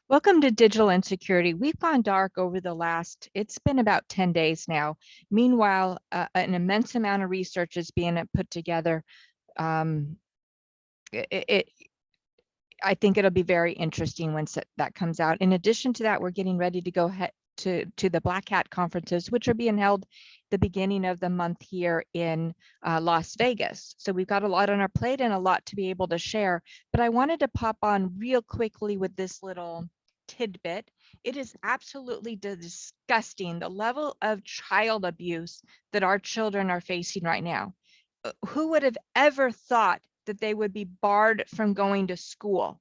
Welcome to Digital Insecurity. We've gone dark over it's been about 10 days now. Meanwhile, an immense amount of research is being put together. Um, it, it, I think it'll be very interesting once that comes out. In addition to that, we're getting ready to go to the Black Hat conferences, which are being held the beginning of the month here in Las Vegas. So we've got a lot on our plate and a lot to be able to share. But I wanted to pop on real quickly with this little tidbit. It is absolutely disgusting, the level of child abuse that our children are facing right now. Who would have ever thought that they would be barred from going to school?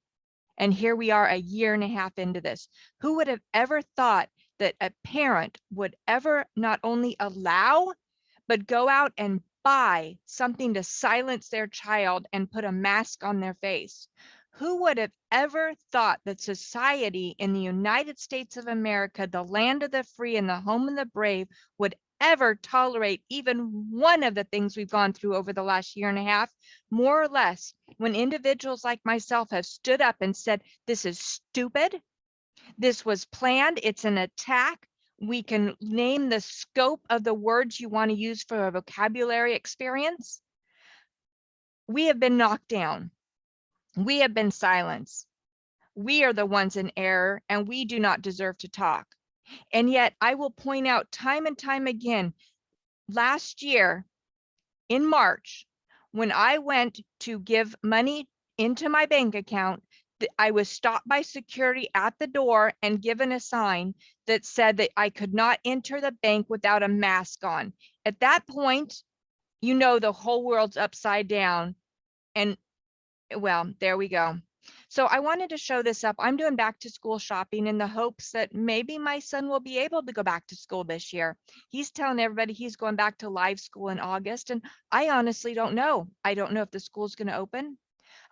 And here we are a year and a half into this. Who would have ever thought that a parent would ever not only allow, but go out and buy something to silence their child and put a mask on their face? Who would have ever thought that society in the United States of America, the land of the free and the home of the brave, would ever tolerate even one of the things we've gone through over the last year and a half? More or less, when individuals like myself have stood up and said, this is stupid, this was planned, it's an attack. We can name the scope of the words you want to use for a vocabulary experience. We have been knocked down. We have been silenced. We are the ones in error, and we do not deserve to talk. And yet I will point out time and time again, last year in March, when I went to give money into my bank account, I was stopped by security at the door and given a sign that said that I could not enter the bank without a mask on. At that point, you know the whole world's upside down. And well, there we go. So I wanted to show this up. I'm doing back to school shopping in the hopes that maybe my son will be able to go back to school this year. He's telling everybody he's going back to live school in August, and I honestly don't know. I don't know if the school's going to open.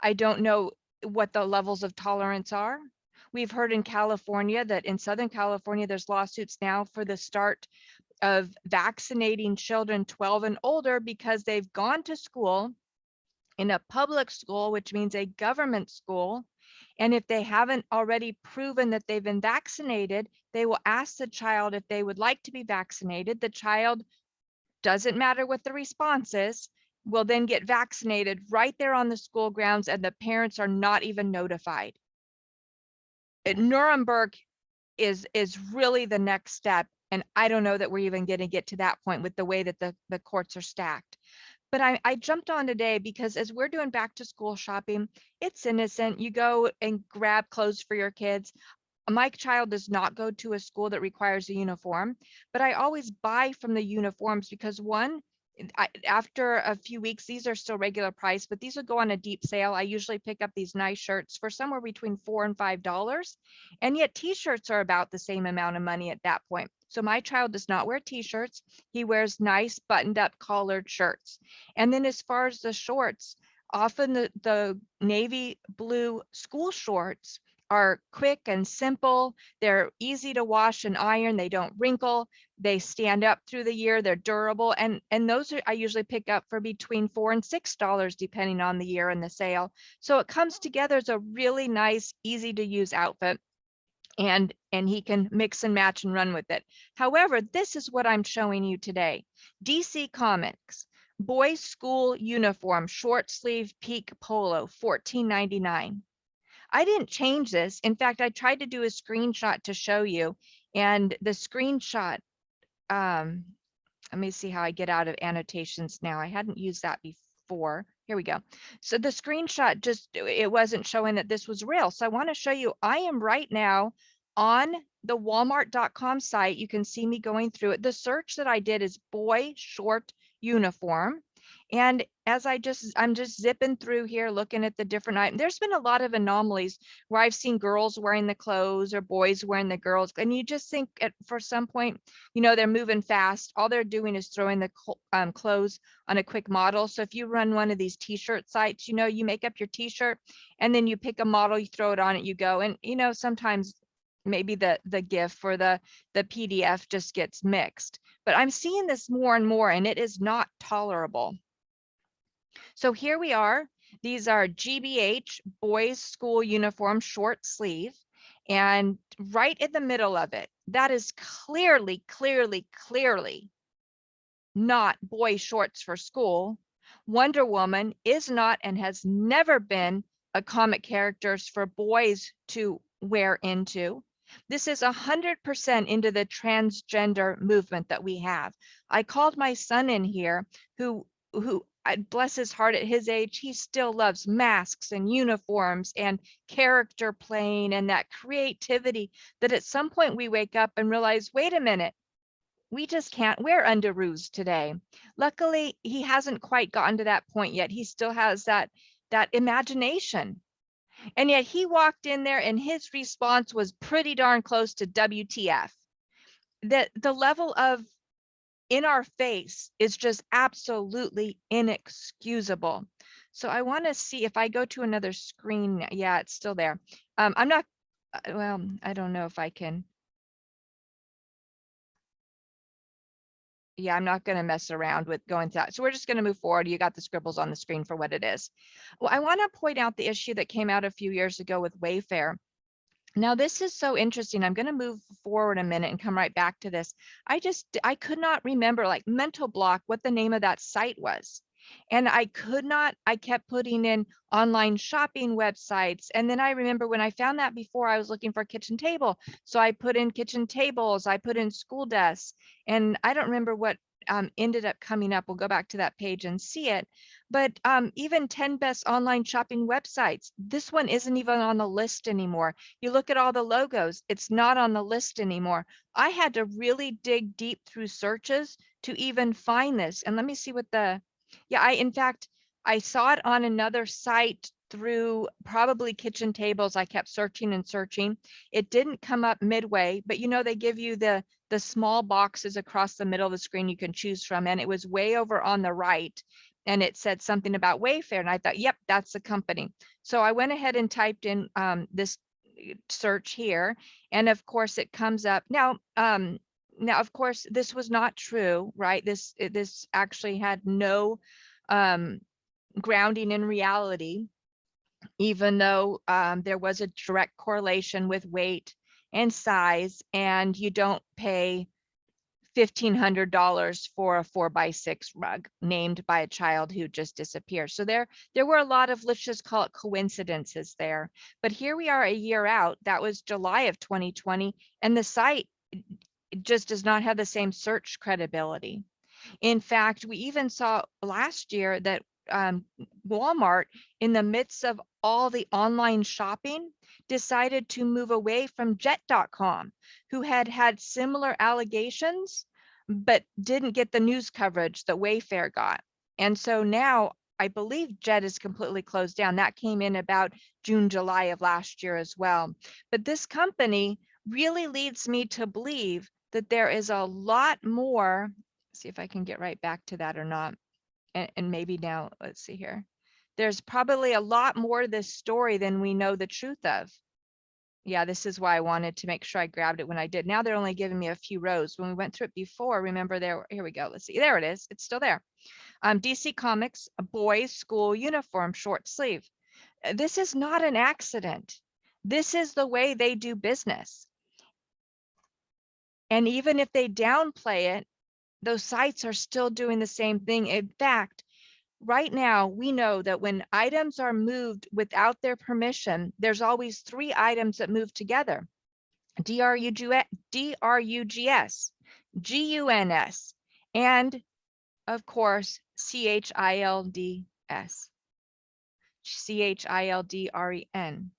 I don't know what the levels of tolerance are. We've heard in California that in Southern California, there's lawsuits now for the start of vaccinating children 12 and older because they've gone to school in a public school, which means a government school. And if they haven't already proven that they've been vaccinated, they will ask the child if they would like to be vaccinated. The child, doesn't matter what the response is, will then get vaccinated right there on the school grounds, and the parents are not even notified. Nuremberg is really the next step. And I don't know that we're even going to get to that point with the way that the courts are stacked. But I jumped on today because as we're doing back to school shopping, it's innocent. You go and grab clothes for your kids. My child does not go to a school that requires a uniform, but I always buy from the uniforms because one, after a few weeks, these are still regular price, but these will go on a deep sale. I usually pick up these nice shirts for somewhere between $4 and $5, and yet t-shirts are about the same amount of money at that point. So my child does not wear t-shirts. He wears nice buttoned up collared shirts. And then as far as the shorts, often the navy blue school shorts are quick and simple. They're easy to wash and iron. They don't wrinkle. They stand up through the year. They're durable. And those I usually pick up for between $4 and $6, depending on the year and the sale. So it comes together as a really nice, easy to use outfit. And he can mix and match and run with it. However, this is what I'm showing you today. DC Comics, boys school uniform, short sleeve peak polo, $14.99. I didn't change this. In fact, I tried to do a screenshot to show you, and the screenshot, let me see how I get out of annotations now. I hadn't used that before. Here we go. So the screenshot it wasn't showing that this was real. So I want to show you, I am right now on the walmart.com site. You can see me going through it. The search that I did is boy short uniform. And as I'm just zipping through here, looking at the different items. There's been a lot of anomalies where I've seen girls wearing the clothes or boys wearing the girls. And you just think for some point, they're moving fast. All they're doing is throwing the clothes on a quick model. So if you run one of these t-shirt sites, you make up your t-shirt and then you pick a model, you throw it on it, you go. And, sometimes maybe the GIF or the PDF just gets mixed. But I'm seeing this more and more, and it is not tolerable. So here we are. These are GBH boys school uniform short sleeve. And right in the middle of it, that is clearly, clearly, clearly not boy shorts for school. Wonder Woman is not and has never been a comic characters for boys to wear into. This is 100% into the transgender movement that we have. I called my son in here who bless his heart at his age, he still loves masks and uniforms and character playing and that creativity that at some point we wake up and realize, wait a minute, we just can't wear underoos today. Luckily, he hasn't quite gotten to that point yet. He still has that imagination. And yet he walked in there and his response was pretty darn close to WTF. The level of in our face is just absolutely inexcusable. So I want to see if I go to another screen. Yeah, it's still there. I'm not, well, I don't know if I can. Yeah, I'm not going to mess around with going through that. So we're just going to move forward. You got the scribbles on the screen for what it is. Well, I want to point out the issue that came out a few years ago with Wayfair. Now, this is so interesting. I'm going to move forward a minute and come right back to this. I could not remember, like, mental block, what the name of that site was. And I kept putting in online shopping websites. And then I remember when I found that before, I was looking for a kitchen table. So I put in kitchen tables, I put in school desks, and I don't remember what ended up coming up. We'll go back to that page and see it. But even 10 best online shopping websites, this one isn't even on the list anymore. You look at all the logos, it's not on the list anymore. I had to really dig deep through searches to even find this. And let me see what in fact, I saw it on another site through probably kitchen tables. I kept searching and searching. It didn't come up midway, but they give you the small boxes across the middle of the screen you can choose from. And it was way over on the right. And it said something about Wayfair. And I thought, yep, that's the company. So I went ahead and typed in this search here. And of course it comes up now. Now, of course, this was not true, right? This actually had no grounding in reality, even though there was a direct correlation with weight and size, and you don't pay $1,500 for a 4x6 rug named by a child who just disappeared. So there were a lot of, let's just call it coincidences there. But here we are a year out. That was July of 2020, and the site just does not have the same search credibility. In fact, we even saw last year that Walmart, in the midst of all the online shopping, decided to move away from Jet.com, who had similar allegations, but didn't get the news coverage that Wayfair got. And so now I believe Jet is completely closed down. That came in about June, July of last year as well. But this company really leads me to believe that there is a lot more. See if I can get right back to that or not. And maybe now, let's see here. There's probably a lot more to this story than we know the truth of. Yeah, this is why I wanted to make sure I grabbed it when I did. Now they're only giving me a few rows. When we went through it before, remember here we go. Let's see, there it is. It's still there. DC Comics, a boys school uniform, short sleeve. This is not an accident. This is the way they do business. And even if they downplay it, those sites are still doing the same thing. In fact, right now, we know that when items are moved without their permission, there's always 3 items that move together. DRUGS, GUNS, and of course, CHILDS, CHILDREN.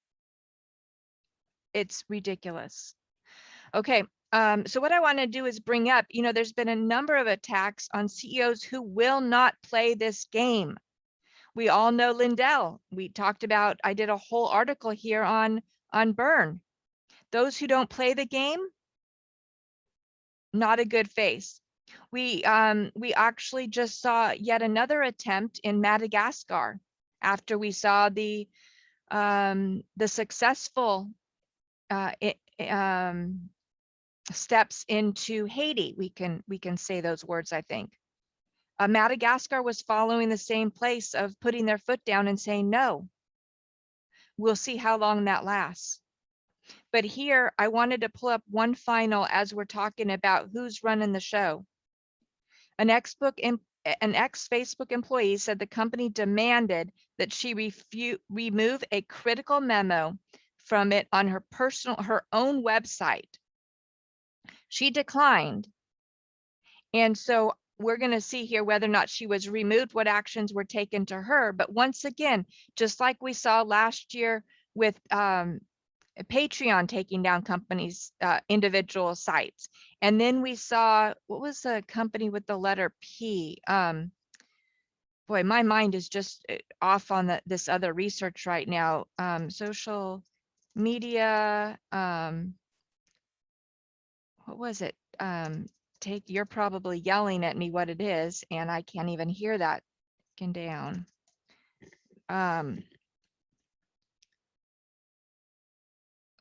It's ridiculous. Okay, so what I want to do is bring up, there's been a number of attacks on CEOs who will not play this game. We all know Lindell. We talked about, I did a whole article here on Burn. Those who don't play the game, not a good face. We actually just saw yet another attempt in Madagascar after we saw the successful steps into Haiti. We can say those words, I think. Madagascar was following the same place of putting their foot down and saying no. We'll see how long that lasts. But here, I wanted to pull up one final as we're talking about who's running the show. An ex-Facebook employee said the company demanded that she remove a critical memo from it on her own website. She declined. And so we're going to see here whether or not she was removed, what actions were taken to her. But once again, just like we saw last year with Patreon taking down companies, individual sites. And then we saw, what was the company with the letter P? Boy, my mind is just off on this other research right now. Social media, what was it? You're probably yelling at me what it is, and I can't even hear that down.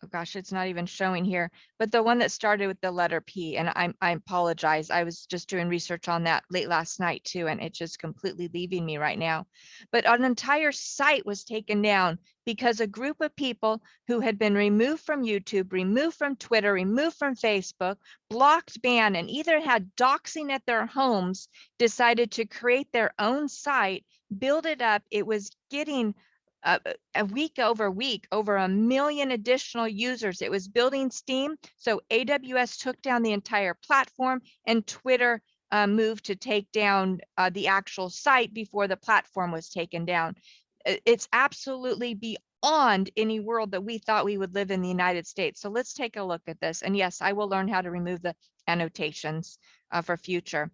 Oh gosh, it's not even showing here, but the one that started with the letter P, and I apologize. I was just doing research on that late last night too, and it's just completely leaving me right now. But an entire site was taken down because a group of people who had been removed from YouTube, removed from Twitter, removed from Facebook, blocked, banned, and either had doxing at their homes, decided to create their own site, build it up. It was getting a week, over 1 million additional users. It was building steam. So AWS took down the entire platform, and Twitter moved to take down the actual site before the platform was taken down. It's absolutely beyond any world that we thought we would live in the United States. So let's take a look at this. And yes, I will learn how to remove the annotations for future.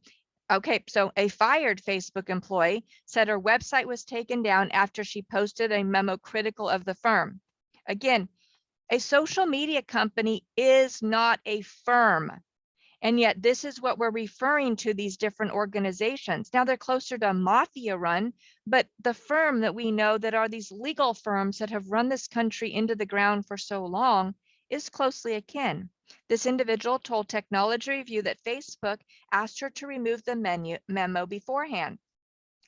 Okay, so a fired Facebook employee said her website was taken down after she posted a memo critical of the firm. Again, a social media company is not a firm. And yet this is what we're referring to these different organizations. Now they're closer to mafia run, but the firm that we know that are these legal firms that have run this country into the ground for so long is closely akin. This individual told Technology Review that Facebook asked her to remove the memo beforehand.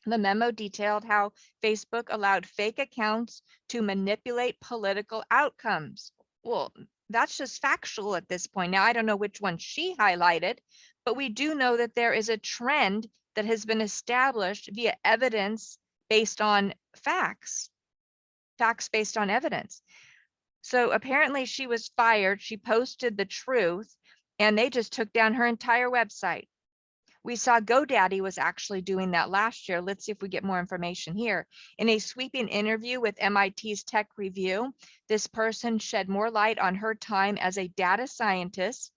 The memo detailed how Facebook allowed fake accounts to manipulate political outcomes. Well, that's just factual at this point. Now, I don't know which one she highlighted, but we do know that there is a trend that has been established via evidence based on facts based on evidence. So apparently she was fired. She posted the truth, and they just took down her entire website. We saw GoDaddy was actually doing that last year. Let's see if we get more information here. In a sweeping interview with MIT's Tech Review, this person shed more light on her time as a data scientist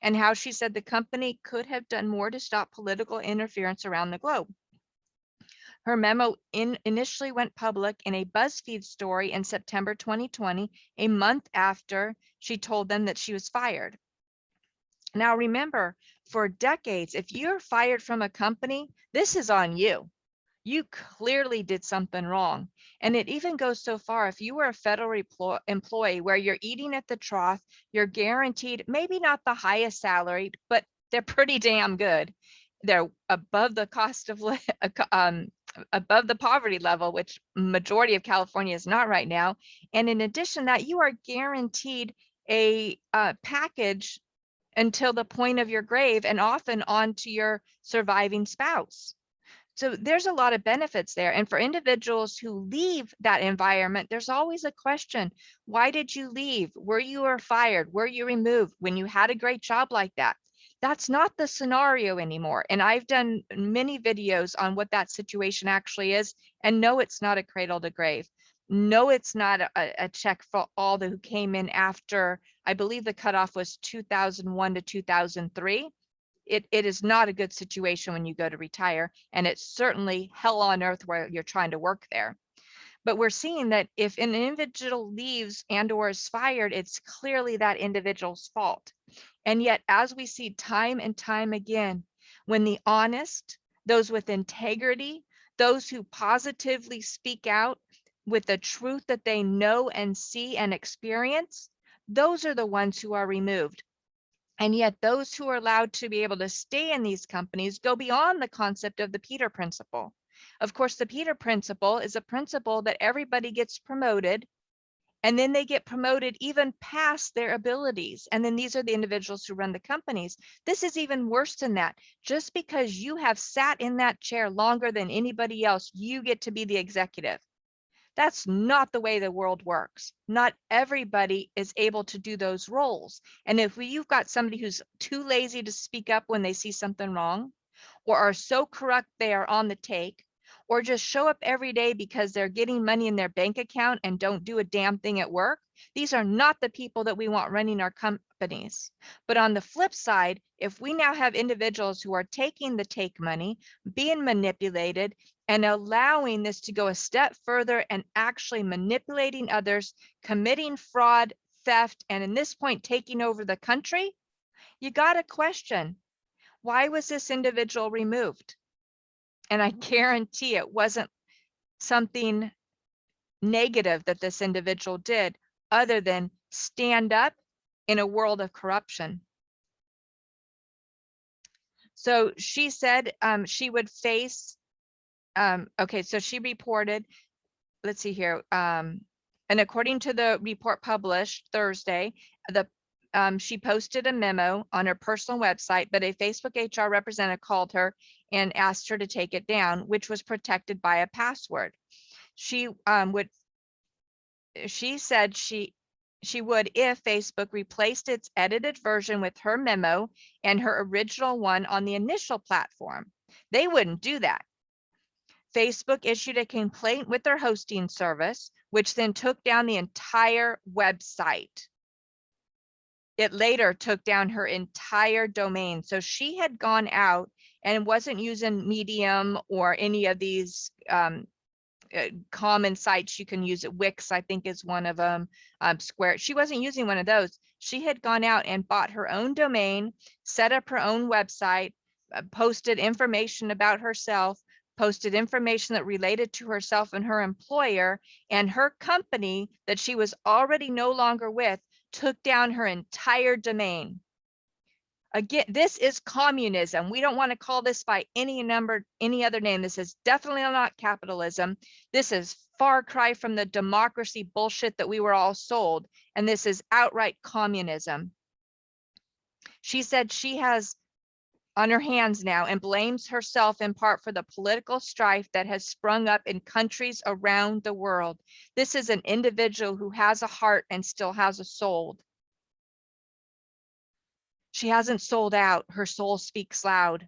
and how she said the company could have done more to stop political interference around the globe. Her memo initially went public in a BuzzFeed story in September 2020, a month after she told them that she was fired. Now, remember, for decades, if you're fired from a company, this is on you. You clearly did something wrong. And it even goes so far, if you were a federal employee where you're eating at the trough, you're guaranteed maybe not the highest salary, but they're pretty damn good. They're above the cost of above the poverty level, which majority of California is not right now. And in addition to that, you are guaranteed a package until the point of your grave, and often on to your surviving spouse. So there's a lot of benefits there. And for individuals who leave that environment, there's always a question. Why did you leave? Were you fired? Were you removed when you had a great job like that? That's not the scenario anymore. And I've done many videos on what that situation actually is. And no, it's not a cradle to grave. No, it's not a check for all who came in after, I believe the cutoff was 2001 to 2003. It is not a good situation when you go to retire, and it's certainly hell on earth where you're trying to work there. But we're seeing that if an individual leaves and or is fired, it's clearly that individual's fault. And yet, as we see time and time again, when the honest, those with integrity, those who positively speak out with the truth that they know and see and experience, those are the ones who are removed. And yet those who are allowed to be able to stay in these companies go beyond the concept of the Peter Principle. Of course, the Peter Principle is a principle that everybody gets promoted And then they get promoted even past their abilities. And then these are the individuals who run the companies. This is even worse than that. Just because you have sat in that chair longer than anybody else, you get to be the executive. That's not the way the world works. Not everybody is able to do those roles. And if you've got somebody who's too lazy to speak up when they see something wrong, or are so corrupt they are on the take, or just show up every day because they're getting money in their bank account and don't do a damn thing at work, these are not the people that we want running our companies. But on the flip side, if we now have individuals who are taking the take money, being manipulated, and allowing this to go a step further and actually manipulating others, committing fraud, theft, and in this point, taking over the country, you got to question, why was this individual removed? And I guarantee it wasn't something negative that this individual did other than stand up in a world of corruption. So she said she would face, okay, so she reported, let's see here, and according to the report published Thursday, she posted a memo on her personal website, but a Facebook HR representative called her and asked her to take it down, which was protected by a password. She said she would if Facebook replaced its edited version with her memo and her original one on the initial platform. They wouldn't do that. Facebook issued a complaint with their hosting service, which then took down the entire website. It later took down her entire domain. So she had gone out and wasn't using Medium or any of these common sites you can use. It Wix, I think, is one of them. Square. She wasn't using one of those. She had gone out and bought her own domain, set up her own website, posted information about herself, posted information that related to herself and her employer, and her company that she was already no longer with took down her entire domain. Again, this is communism. We don't want to call this by any other name. This is definitely not capitalism. This is far cry from the democracy bullshit that we were all sold. And this is outright communism. She said she has on her hands now and blames herself in part for the political strife that has sprung up in countries around the world. This is an individual who has a heart and still has a soul. She hasn't sold out. Her soul speaks loud.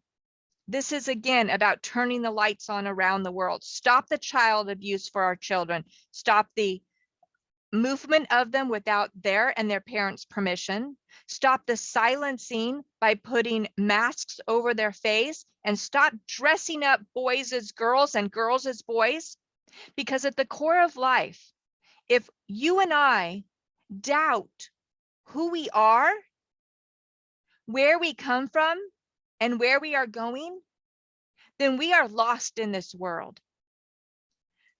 This is again about turning the lights on around the world. Stop the child abuse for our children. Stop the movement of them without their and their parents' permission. Stop the silencing by putting masks over their face, and stop dressing up boys as girls and girls as boys. Because at the core of life, if you and I doubt who we are, where we come from, and where we are going, then we are lost in this world.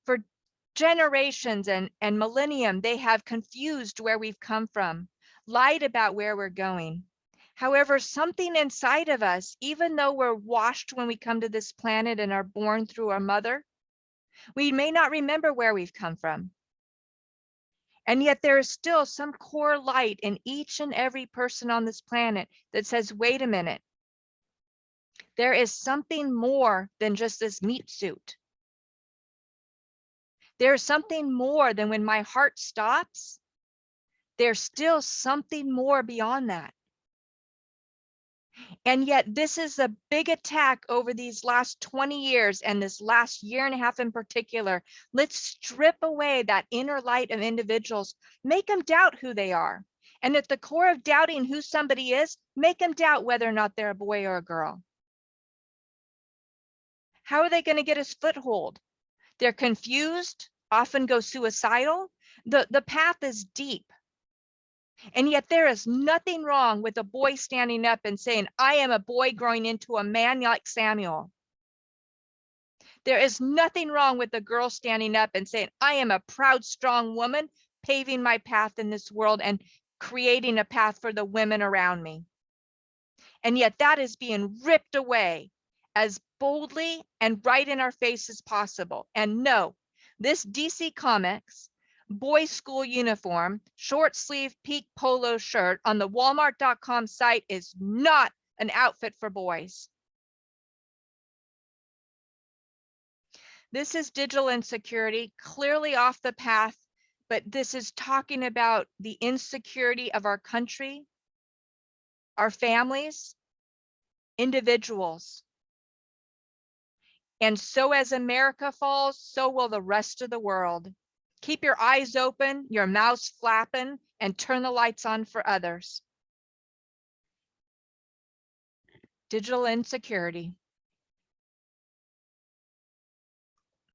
For generations and millennium, they have confused where we've come from, lied about where we're going. However, something inside of us, even though we're washed when we come to this planet and are born through our mother, we may not remember where we've come from. And yet there is still some core light in each and every person on this planet that says, wait a minute, there is something more than just this meat suit. There's something more than when my heart stops. There's still something more beyond that. And yet this is a big attack over these last 20 years and this last year and a half in particular. Let's strip away that inner light of individuals, make them doubt who they are. And at the core of doubting who somebody is, make them doubt whether or not they're a boy or a girl. How are they going to get a foothold? They're confused, often go suicidal. The path is deep. And yet there is nothing wrong with a boy standing up and saying, I am a boy growing into a man like Samuel. There is nothing wrong with a girl standing up and saying, I am a proud, strong woman paving my path in this world and creating a path for the women around me. And yet that is being ripped away as boldly and right in our face as possible. And no, this DC Comics boys school uniform, short sleeve peak polo shirt on the Walmart.com site is not an outfit for boys. This is digital insecurity, clearly off the path, but this is talking about the insecurity of our country, our families, individuals. And so as America falls, so will the rest of the world. Keep your eyes open, your mouths flapping, and turn the lights on for others. Digital insecurity.